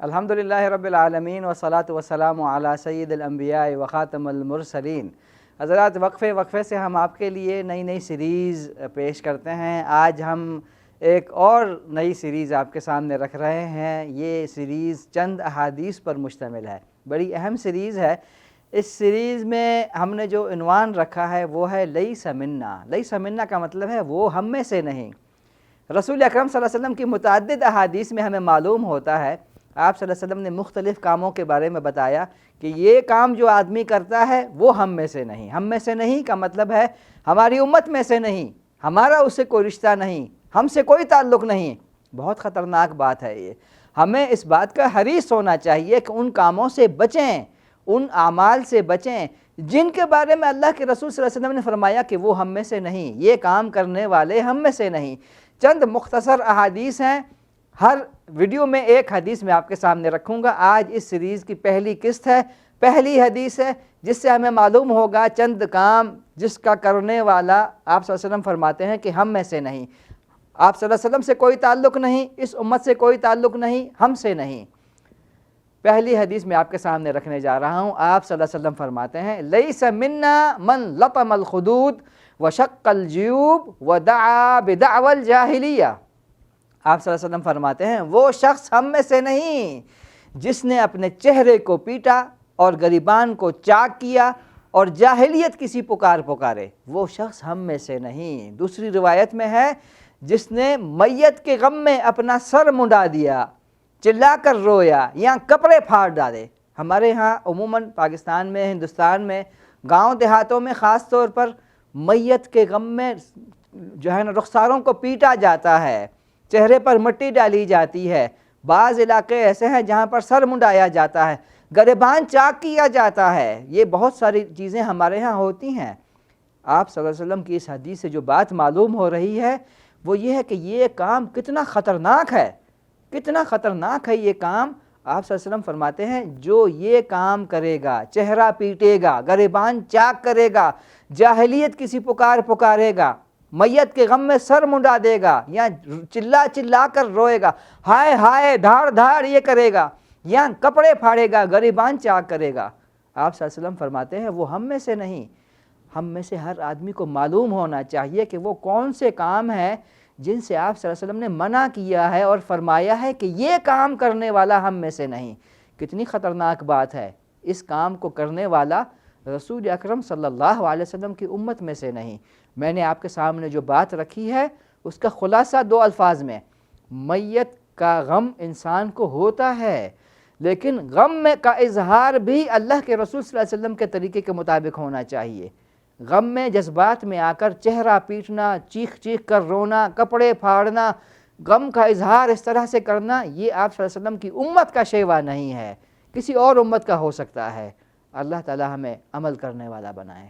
الحمدللہ رب العالمین والصلاة والسلام علی سید الانبیاء و خاتم المرسلین۔ حضرات، وقفے سے ہم آپ کے لیے نئی سیریز پیش کرتے ہیں۔ آج ہم ایک اور نئی سیریز آپ کے سامنے رکھ رہے ہیں۔ یہ سیریز چند احادیث پر مشتمل ہے، بڑی اہم سیریز ہے۔ اس سیریز میں ہم نے جو عنوان رکھا ہے وہ ہے لیس منا۔ لیس منا کا مطلب ہے وہ ہم میں سے نہیں۔ رسول اکرم صلی اللہ علیہ وسلم کی متعدد احادیث میں ہمیں معلوم ہوتا ہے، آپ صلی اللہ علیہ وسلم نے مختلف کاموں کے بارے میں بتایا کہ یہ کام جو آدمی کرتا ہے وہ ہم میں سے نہیں۔ ہم میں سے نہیں کا مطلب ہے ہماری امت میں سے نہیں، ہمارا اس سے کوئی رشتہ نہیں، ہم سے کوئی تعلق نہیں۔ بہت خطرناک بات ہے یہ۔ ہمیں اس بات کا حریص ہونا چاہیے کہ ان کاموں سے بچیں، ان اعمال سے بچیں جن کے بارے میں اللہ کے رسول صلی اللہ علیہ وسلم نے فرمایا کہ وہ ہم میں سے نہیں، یہ کام کرنے والے ہم میں سے نہیں۔ چند مختصر احادیث ہیں، ہر ویڈیو میں ایک حدیث میں آپ کے سامنے رکھوں گا۔ آج اس سیریز کی پہلی قسط ہے، پہلی حدیث ہے جس سے ہمیں معلوم ہوگا چند کام جس کا کرنے والا آپ صلی اللہ علیہ وسلم فرماتے ہیں کہ ہم میں سے نہیں، آپ صلی اللہ علیہ وسلم سے کوئی تعلق نہیں، اس امت سے کوئی تعلق نہیں، ہم سے نہیں۔ پہلی حدیث میں آپ کے سامنے رکھنے جا رہا ہوں۔ آپ صلی اللہ علیہ وسلم فرماتے ہیں لیس منا من لطم الخدود وشق الجیوب ودعا بدعوى الجاہلیہ۔ آپ صلی اللہ علیہ وسلم فرماتے ہیں وہ شخص ہم میں سے نہیں جس نے اپنے چہرے کو پیٹا اور گریبان کو چاک کیا اور جاہلیت کی سی پکارے، وہ شخص ہم میں سے نہیں۔ دوسری روایت میں ہے جس نے میت کے غم میں اپنا سر منڈا دیا، چلا کر رویا یا کپڑے پھاڑ ڈالے۔ ہمارے ہاں عموماً پاکستان میں، ہندوستان میں، گاؤں دیہاتوں میں خاص طور پر میت کے غم میں جو ہے نا رخساروں کو پیٹا جاتا ہے، چہرے پر مٹی ڈالی جاتی ہے۔ بعض علاقے ایسے ہیں جہاں پر سر منڈایا جاتا ہے، گریبان چاک کیا جاتا ہے۔ یہ بہت ساری چیزیں ہمارے ہاں ہوتی ہیں۔ آپ صلی اللہ علیہ وسلم کی اس حدیث سے جو بات معلوم ہو رہی ہے وہ یہ ہے کہ یہ کام کتنا خطرناک ہے، کتنا خطرناک ہے یہ کام۔ آپ صلی اللہ علیہ وسلم فرماتے ہیں جو یہ کام کرے گا، چہرہ پیٹے گا، گریبان چاک کرے گا، جاہلیت کسی پکارے گا، میت کے غم میں سر منڈا دے گا یا چلا کر روئے گا، ہائے ہائے دھاڑ یہ کرے گا یا کپڑے پھاڑے گا، گریبان چاک کرے گا، آپ صلی اللہ علیہ وسلم فرماتے ہیں وہ ہم میں سے نہیں۔ ہم میں سے ہر آدمی کو معلوم ہونا چاہیے کہ وہ کون سے کام ہیں جن سے آپ صلی اللہ علیہ وسلم نے منع کیا ہے اور فرمایا ہے کہ یہ کام کرنے والا ہم میں سے نہیں۔ کتنی خطرناک بات ہے، اس کام کو کرنے والا رسول اکرم صلی اللہ علیہ وسلم کی امت میں سے نہیں۔ میں نے آپ کے سامنے جو بات رکھی ہے اس کا خلاصہ دو الفاظ میں، میت کا غم انسان کو ہوتا ہے لیکن غم میں کا اظہار بھی اللہ کے رسول صلی اللہ علیہ وسلم کے طریقے کے مطابق ہونا چاہیے۔ غم میں جذبات میں آ کر چہرہ پیٹنا، چیخ کر رونا، کپڑے پھاڑنا، غم کا اظہار اس طرح سے کرنا، یہ آپ صلی اللہ علیہ وسلم کی امت کا شیوا نہیں ہے، کسی اور امت کا ہو سکتا ہے۔ اللہ تعالی ہمیں عمل کرنے والا بنائے۔